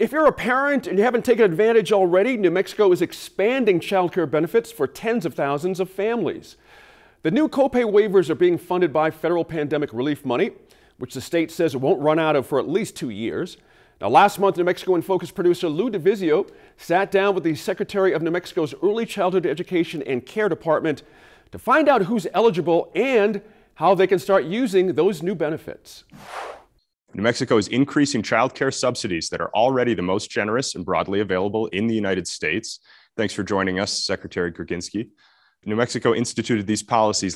If you're a parent and you haven't taken advantage already, New Mexico is expanding child care benefits for tens of thousands of families. The new copay waivers are being funded by federal pandemic relief money, which the state says it won't run out of for at least 2 years. Now, last month, New Mexico in Focus producer Lou DeVizio sat down with the Secretary of New Mexico's Early Childhood Education and Care Department to find out who's eligible and how they can start using those new benefits. New Mexico is increasing child care subsidies that are already the most generous and broadly available in the United States. Thanks for joining us, Secretary Gerginski. New Mexico instituted these policies,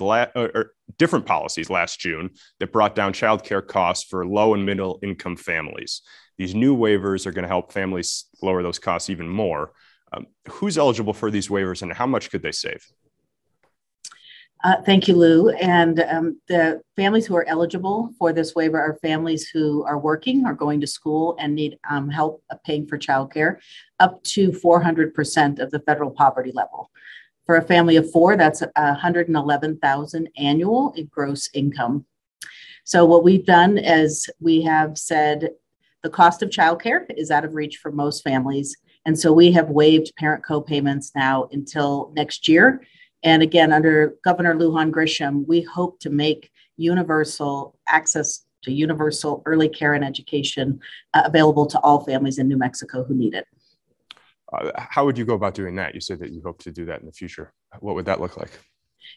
different policies last June that brought down child care costs for low and middle income families. These new waivers are going to help families lower those costs even more. Who's eligible for these waivers and how much could they save? Thank you, Lou. And the families who are eligible for this waiver are families who are working or going to school and need help paying for childcare up to 400% of the federal poverty level. For a family of four, that's $111,000 annual in gross income. So what we've done is we have said the cost of childcare is out of reach for most families. And so we have waived parent co-payments now until next year. And again, under Governor Lujan Grisham, we hope to make universal access to universal early care and education available to all families in New Mexico who need it. How would you go about doing that? You said that you hope to do that in the future. What would that look like?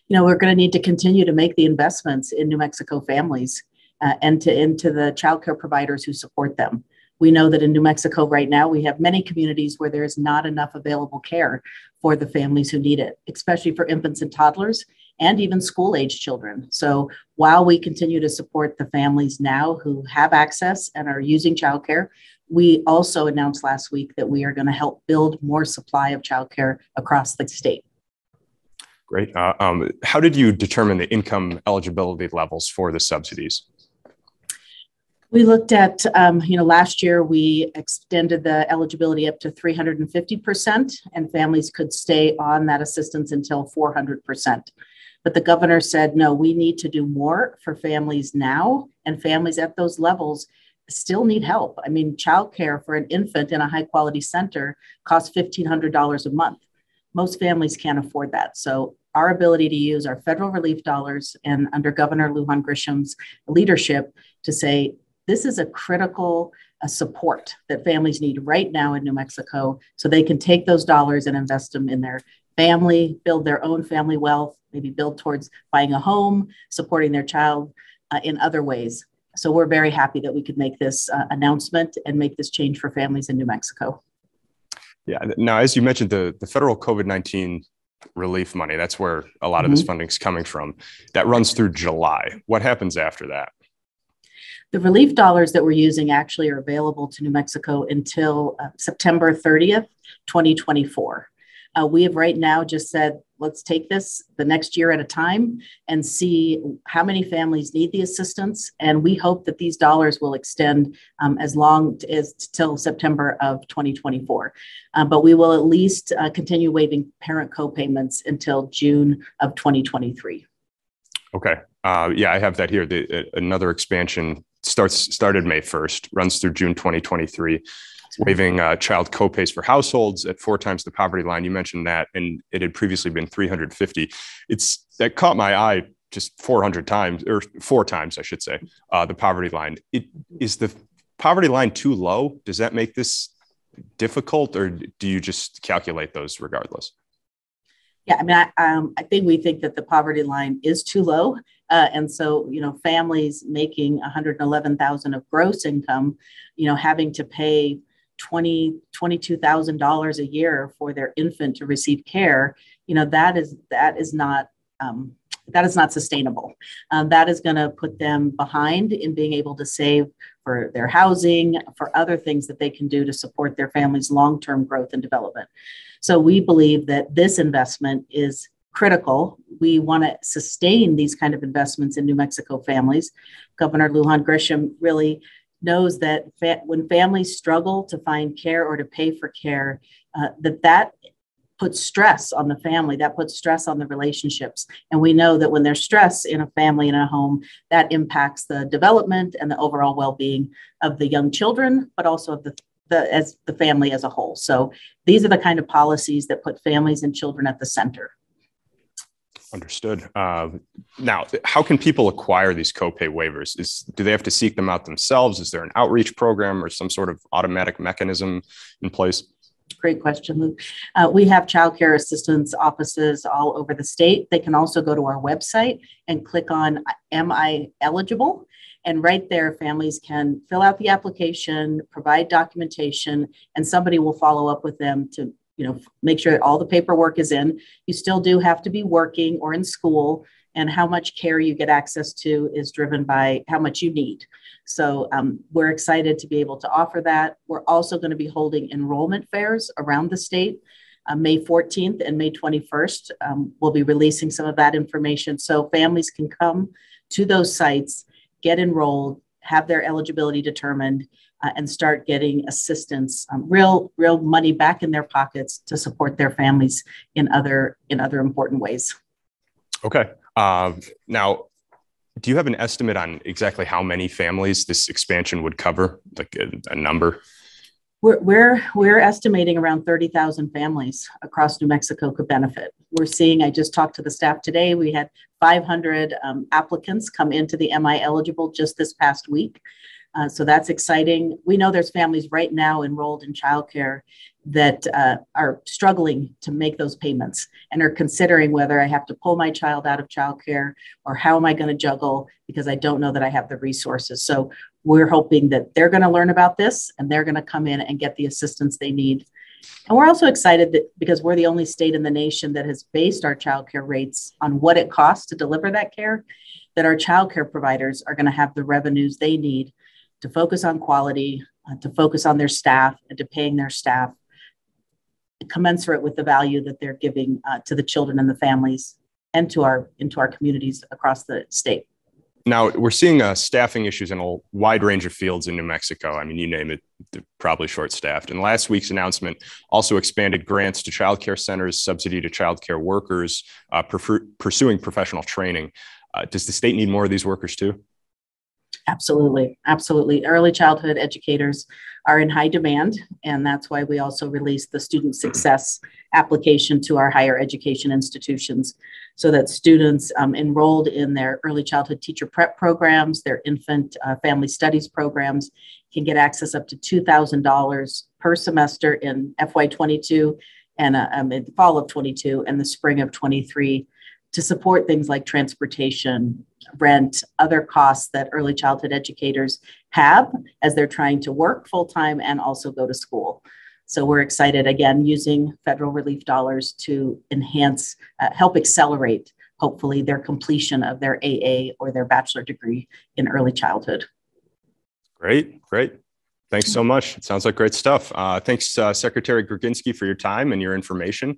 We're going to need to continue to make the investments in New Mexico families and into the child care providers who support them. We know that in New Mexico right now, we have many communities where there is not enough available care for the families who need it, especially for infants and toddlers and even school-age children. So while we continue to support the families now who have access and are using childcare, we also announced last week that we are going to help build more supply of childcare across the state. Great. How did you determine the income eligibility levels for the subsidies? We looked at, last year we extended the eligibility up to 350%, and families could stay on that assistance until 400%. But the governor said, no, we need to do more for families now, and families at those levels still need help. I mean, childcare for an infant in a high quality center costs $1,500 a month. Most families can't afford that. So our ability to use our federal relief dollars and under Governor Lujan Grisham's leadership to say, this is a critical support that families need right now in New Mexico so they can take those dollars and invest them in their family, build their own family wealth, maybe build towards buying a home, supporting their child in other ways. So we're very happy that we could make this announcement and make this change for families in New Mexico. Yeah. Now, as you mentioned, the federal COVID-19 relief money, that's where a lot of this funding is coming from. That runs through July. What happens after that? The relief dollars that we're using actually are available to New Mexico until September 30th, 2024. We have right now just said, let's take this the next year at a time and see how many families need the assistance. And we hope that these dollars will extend as long as till September of 2024. But we will at least continue waiving parent co-payments until June of 2023. Okay. Yeah, I have that here. Another expansion started May 1st, runs through June 2023. Waiving child copays for households at 4 times the poverty line. You mentioned that, and it had previously been 350. That caught my eye just 400 times, or 4 times, I should say, the poverty line. Is the poverty line too low? Does that make this difficult, or do you just calculate those regardless? Yeah, I mean, I think we think that the poverty line is too low. And so, families making $111,000 of gross income, having to pay $22,000 a year for their infant to receive care, that is not sustainable. That is going to put them behind in being able to save for their housing, for other things that they can do to support their family's long-term growth and development. So we believe that this investment is critical. We want to sustain these kind of investments in New Mexico families. Governor Lujan Grisham really knows that when families struggle to find care or to pay for care, that puts stress on the family, that puts stress on the relationships. And we know that when there's stress in a family and a home, that impacts the development and the overall well-being of the young children, but also of the as the family as a whole. So these are the kind of policies that put families and children at the center. Understood. Now, how can people acquire these copay waivers? Do they have to seek them out themselves? Is there an outreach program or some sort of automatic mechanism in place? Great question, Luke. We have child care assistance offices all over the state. They can also go to our website and click on Am I Eligible? And right there, families can fill out the application, provide documentation, and somebody will follow up with them to make sure that all the paperwork is in. You still do have to be working or in school, and how much care you get access to is driven by how much you need. So we're excited to be able to offer that. We're also going to be holding enrollment fairs around the state. May 14th and May 21st, we'll be releasing some of that information so families can come to those sites, get enrolled, have their eligibility determined, and start getting assistance, real money back in their pockets to support their families in other important ways. Okay. Now, do you have an estimate on exactly how many families this expansion would cover, like a number? We're estimating around 30,000 families across New Mexico could benefit. We're seeing, I just talked to the staff today, we had 500 applicants come into the MI eligible just this past week. So that's exciting. We know there's families right now enrolled in childcare that are struggling to make those payments and are considering whether I have to pull my child out of childcare or how am I going to juggle because I don't know that I have the resources. So we're hoping that they're going to learn about this and they're going to come in and get the assistance they need. And we're also excited that because we're the only state in the nation that has based our childcare rates on what it costs to deliver that care, that our childcare providers are going to have the revenues they need to focus on quality, to focus on their staff, and to paying their staff commensurate with the value that they're giving to the children and the families and into our communities across the state. Now, we're seeing staffing issues in a wide range of fields in New Mexico. I mean, you name it, they're probably short-staffed. And last week's announcement also expanded grants to childcare centers, subsidy to childcare workers, pursuing professional training. Does the state need more of these workers too? Absolutely. Absolutely. Early childhood educators are in high demand, and that's why we also released the student success application to our higher education institutions so that students enrolled in their early childhood teacher prep programs, their infant family studies programs can get access up to $2,000 per semester in FY22 and in the fall of 22 and the spring of 23 to support things like transportation, rent, other costs that early childhood educators have as they're trying to work full-time and also go to school. So we're excited, again, using federal relief dollars to enhance, help accelerate, hopefully, their completion of their AA or their bachelor degree in early childhood. Great. Thanks so much. It sounds like great stuff. Thanks, Secretary Gruginski, for your time and your information.